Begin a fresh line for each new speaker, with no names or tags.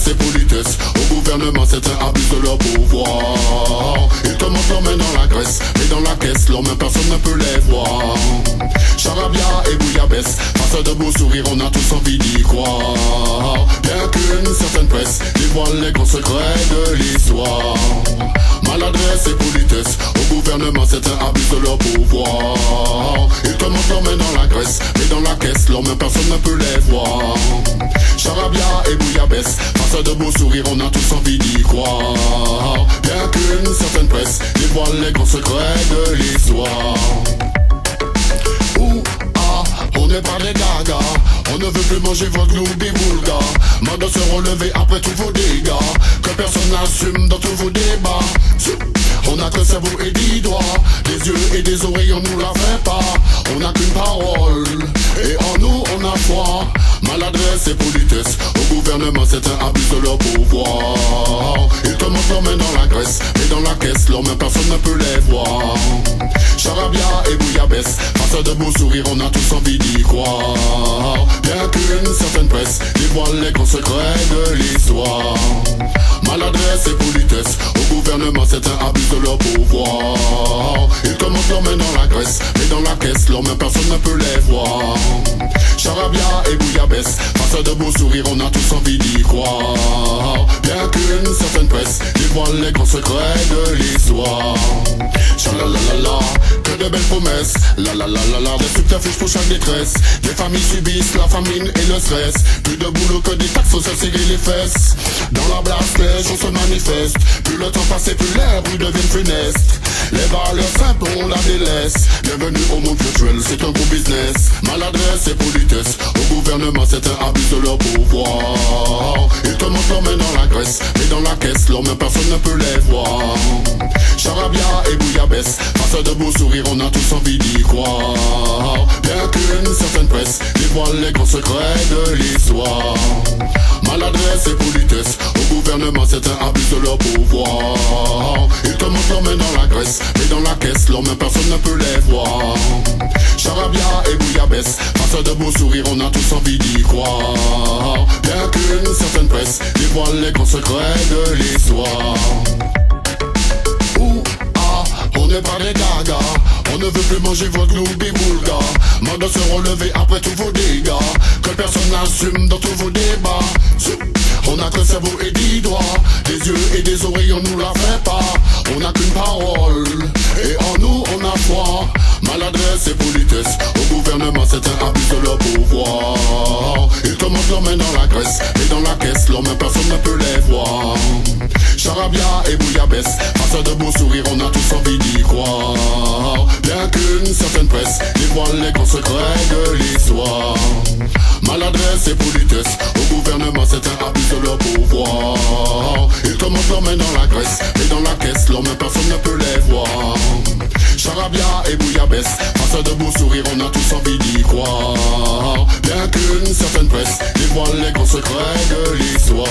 Maladresse et politesse, au gouvernement certains abusent de leur pouvoir. Ils commencent leur main dans la graisse, mais dans la caisse, leurs mains personne ne peut les voir. Charabia et bouillabaisse, face à de beaux sourires, on a tous envie d'y croire. Bien qu'une certaine presse dévoile les grands secrets de l'histoire. Maladresse et politesse, au gouvernement certains abusent de leur pouvoir. Ils commencent leur main dans la graisse, mais dans la caisse, leurs mains personne ne peut les voir. Charabia et bouillabaisse, face à de beaux sourires, on a tous envie d'y croire. Bien qu'une certaine presse dévoile les grands secrets de l'histoire. On n'est pas des gagas, on ne veut plus manger votre loubi boulga. Mode de se relever après tous vos dégâts, que personne n'assume dans tous vos débats. On a que cerveau et 10 doigts, des yeux et des oreilles, on nous la fait pas. On n'a qu'une parole, et en nous on a foi. Maladresse et politesse, au gouvernement certains abusent de leur pouvoir. Ils commencent leur main dans la graisse, mais dans la caisse, leurs mains personne ne peut les voir. Charabia et bouillabaisse, face à de beaux sourires, on a tous envie d'y croire. Bien qu'une certaine presse dévoile les grands secrets de l'histoire. Maladresse et politesse, au gouvernement certains abusent de leur pouvoir. Ils commencent leur main dans la graisse, mais dans la caisse, leurs mains personne ne peut les voir. Charabia et bouillabaisse, face à de beaux sourires, on a tous envie d'y croire. Bien qu'une certaine presse dévoile les grands secrets de l'histoire. Chalalalala, que de belles promesses, la la la la la, des subterfuges pour chaque détresse. Des familles subissent la famine et le stress. Plus de boulot que des taxes, faut se serrer les fesses. Dans la blast, les gens se manifestent. Plus le temps passe et plus les rues deviennent funestes. Les valeurs simples, on la délaisse. Bienvenue au monde virtuel, c'est un gros business. Maladresse et politesse, au gouvernement certains abusent de leur pouvoir. Ils commencent leur main dans la graisse, mais dans la caisse, leurs mains personne ne peut les voir. Charabia et bouillabaisse, face à de beaux sourires, on a tous envie d'y croire. Bien qu'une certaine presse dévoile les grands secrets de l'histoire. Maladresse et politesse, au gouvernement certains abusent de leur pouvoir. Ils commencent leur main dans la graisse, mais dans la caisse, leurs mains personne ne peut les voir. Charabia et bouillabaisse, face à de beaux sourires, on a tous envie d'y croire. Bien qu'une certaine presse dévoile les grands secrets de l'histoire. On n'est pas des gagas, on ne veut plus manger votre loubi boulga. Mode de se relever après tous vos dégâts, que personne n'assume dans tous vos débats. On a que cerveau et 10 doigts, des yeux et des oreilles, on nous la fait pas. On n'a qu'une parole, et en nous on a foi. Maladresse et politesse, au gouvernement certains abusent de leur pouvoir. Ils commencent leur main dans la graisse, mais dans la caisse, leurs mains personne ne peut les voir. Charabia et bouillabaisse, face à de beaux sourires, on a tous envie d'y croire. Bien qu'une certaine presse dévoile les grands secrets de l'histoire. Maladresse et politesse, au gouvernement certains abusent de leur pouvoir. Ils commencent leur main dans la graisse, mais dans la caisse, leurs mains personne ne peut les voir. Charabia et bouillabaisse, face à de beaux sourires, on a tous envie d'y croire. Bien qu'une certaine presse dévoile les grands secrets de l'histoire.